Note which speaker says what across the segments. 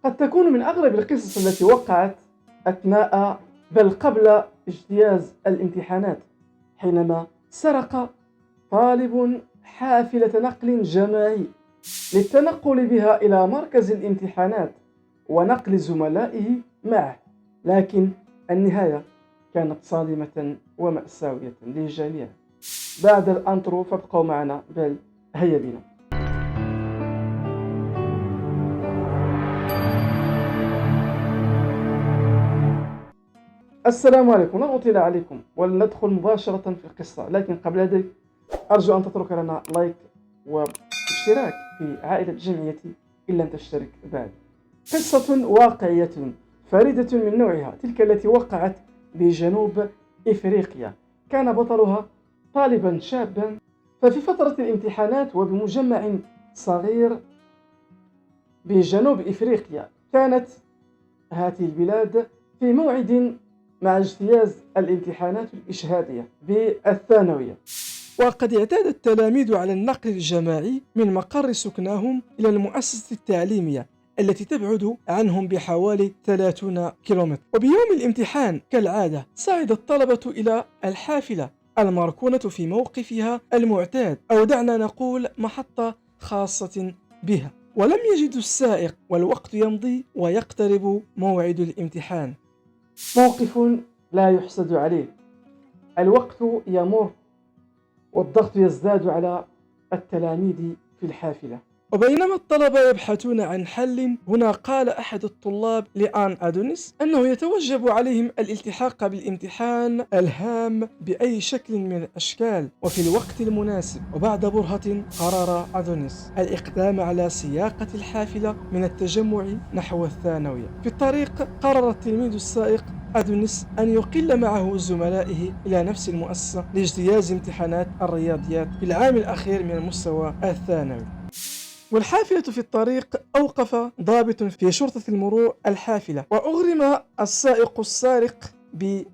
Speaker 1: قد تكون من أغرب القصص التي وقعت أثناء بل قبل اجتياز الامتحانات، حينما سرق طالب حافلة نقل جماعي للتنقل بها إلى مركز الامتحانات ونقل زملائه معه، لكن النهاية كانت صادمة ومأساوية للجميع. بعد الأنترو فابقوا معنا، بل هيا بنا. السلام عليكم، لن أطيل عليكم ولندخل مباشرة في القصة، لكن قبل ذلك أرجو أن تترك لنا لايك واشتراك في عائلة جمعيتي إن لم تشترك بعد. قصة واقعية فريدة من نوعها، تلك التي وقعت بجنوب إفريقيا. كان بطلها طالبا شابا، ففي فترة الامتحانات وبمجمع صغير بجنوب إفريقيا، كانت هذه البلاد في موعد مع اجتياز الامتحانات الإشهادية بالثانوية، وقد اعتاد التلاميذ على النقل الجماعي من مقر سكناهم إلى المؤسسة التعليمية التي تبعد عنهم بحوالي 30 كيلومتر. وبيوم الامتحان كالعادة صعد الطلبة إلى الحافلة المركونة في موقفها المعتاد، أو دعنا نقول محطة خاصة بها، ولم يجدوا السائق والوقت يمضي ويقترب موعد الامتحان. موقف لا يحسد عليه، الوقت يمر والضغط يزداد على التلاميذ في الحافلة. وبينما الطلبة يبحثون عن حل، هنا قال أحد الطلاب لآن أدونيس أنه يتوجب عليهم الالتحاق بالامتحان الهام بأي شكل من الأشكال وفي الوقت المناسب. وبعد برهة قرر أدونيس الإقدام على سياقة الحافلة من التجمع نحو الثانوية. في الطريق قرر التلميذ السائق أدونيس أن يقل معه زملائه إلى نفس المؤسسة لاجتياز امتحانات الرياضيات في العام الأخير من المستوى الثانوي. والحافلة في الطريق أوقف ضابط في شرطة المرور الحافلة، وأغرم السائق السارق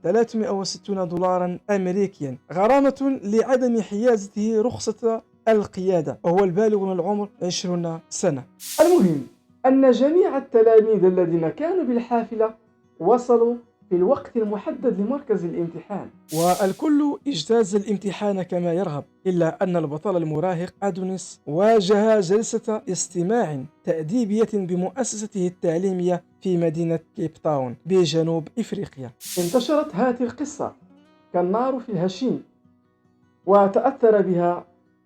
Speaker 1: $360 أمريكيا غرامة لعدم حيازته رخصة القيادة، وهو البالغ من العمر 20 سنة. المهم أن جميع التلاميذ الذين كانوا بالحافلة وصلوا في الوقت المحدد لمركز الامتحان، والكل اجتاز الامتحان كما يرغب، إلا أن البطل المراهق أدونيس واجه جلسة استماع تأديبية بمؤسسته التعليمية في مدينة كيب تاون بجنوب إفريقيا. انتشرت هذه القصة كالنار في الهشيم، وتأثر بها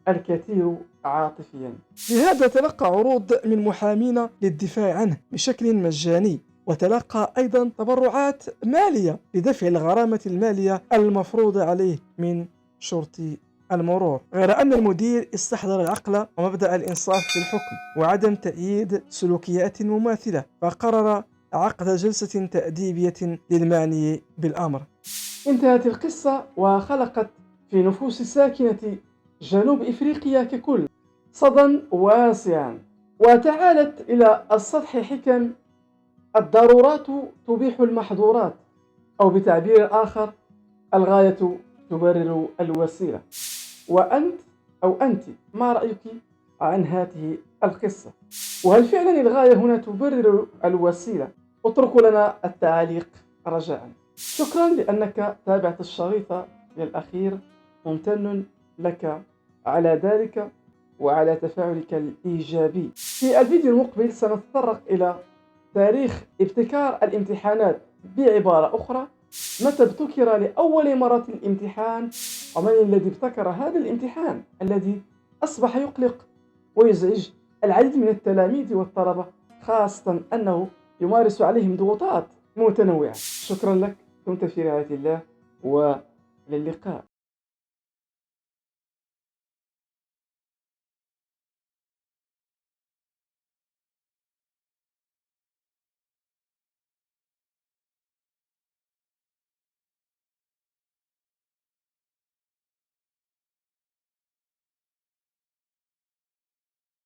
Speaker 1: الكثير عاطفيا، لهذا تلقى عروض من محامين للدفاع عنه بشكل مجاني، وتلقى أيضا تبرعات مالية لدفع الغرامة المالية المفروضة عليه من شرطي المرور، غير أن المدير استحضر العقل ومبدأ الإنصاف في الحكم وعدم تأييد سلوكيات مماثلة، فقرر عقد جلسة تأديبية للمعني بالأمر. انتهت القصة وخلقت في نفوس ساكنة جنوب إفريقيا ككل صدى واسعا، وتعالت إلى السطح حكم الضرورات تبيح المحظورات، أو بتعبير آخر الغاية تبرر الوسيلة. وأنت أو أنت ما رأيك عن هذه القصة؟ وهل فعلا الغاية هنا تبرر الوسيلة؟ اتركوا لنا التعليق رجاء. شكرا لأنك تابعت الشريط للأخير، ممتن لك على ذلك وعلى تفاعلك الإيجابي. في الفيديو المقبل سنتطرق إلى تاريخ ابتكار الامتحانات، بعبارة أخرى متى ابتكر لأول مرة الامتحان، ومن الذي ابتكر هذا الامتحان الذي أصبح يقلق ويزعج العديد من التلاميذ والطلبة، خاصة أنه يمارس عليهم ضغوطات متنوعة. شكرا لك، كنت في رعاية الله، وللقاء.